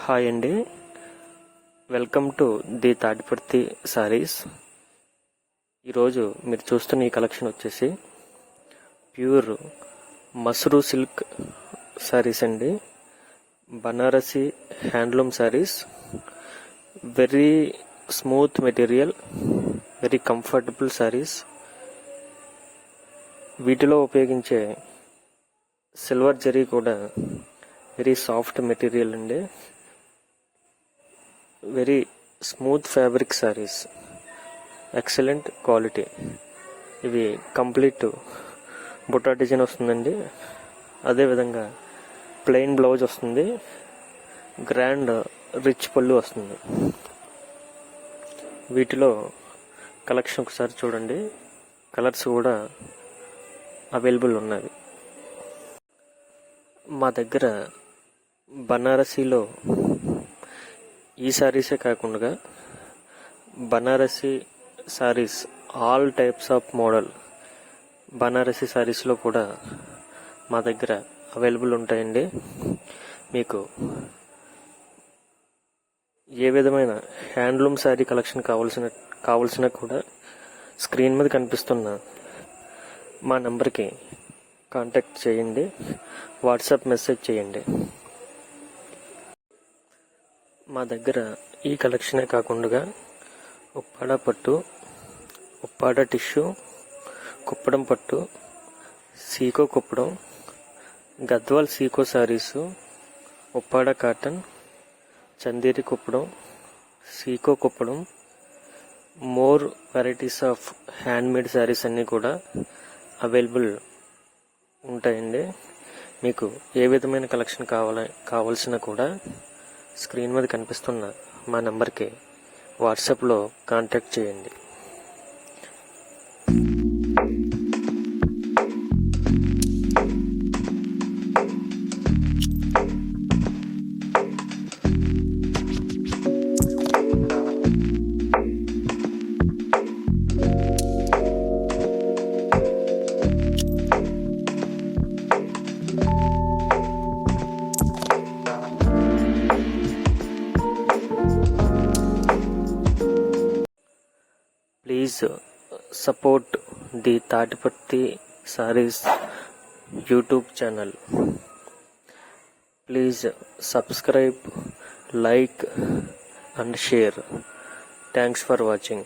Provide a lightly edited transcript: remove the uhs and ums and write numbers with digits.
Hi అండి, welcome to the Tatiparthi saris. ఈరోజు మీరు చూస్తున్న ఈ కలెక్షన్ వచ్చేసి ప్యూర్ మస్రూ సిల్క్ సారీస్ అండి. Banarasi handloom saris, very smooth material, very comfortable saris. వీటిలో ఉపయోగించే సిల్వర్ జరీ కూడా వెరీ సాఫ్ట్ మెటీరియల్ అండి. Very smooth fabric saris, excellent quality. ఇవి కంప్లీట్ బుటా డిజైన్ వస్తుందండి. అదేవిధంగా ప్లెయిన్ బ్లౌజ్ వస్తుంది, గ్రాండ్ రిచ్ పళ్ళు వస్తుంది. వీటిలో కలెక్షన్ ఒకసారి చూడండి, కలర్స్ కూడా అవైలబుల్ ఉన్నవి. మా దగ్గర బనారసీలో ఈ సారీసే కాకుండా Banarasi saris, all types of model Banarasi సారీస్లో కూడా మా దగ్గర అవైలబుల్ ఉంటాయండి. మీకు ఏ విధమైన హ్యాండ్లూమ్ శారీ కలెక్షన్ కావాల్సిన కూడా స్క్రీన్ మీద కనిపిస్తున్న మా నెంబర్కి కాంటాక్ట్ చేయండి, వాట్సాప్ మెసేజ్ చేయండి. మా దగ్గర ఈ కలెక్షనే కాకుండా ఉప్పాడ పట్టు, ఉప్పాడ టిష్యూ, కుప్పడం పట్టు, సీకో కుప్పడం, గద్వాల్ సీకో సారీసు, ఉప్పాడ కాటన్, చందేరి కుప్పడం, సీకో Kuppadam, more varieties of handmade saris అన్నీ కూడా అవైలబుల్ ఉంటాయండి. మీకు ఏ విధమైన కలెక్షన్ కావాల్సిన కూడా స్క్రీన్ మీద కనిపిస్తున్న మా నెంబర్కి వాట్సాప్లో కాంటాక్ట్ చేయండి. Please support the Tatipatti Sarees YouTube channel. Please subscribe, like and share. Thanks for watching.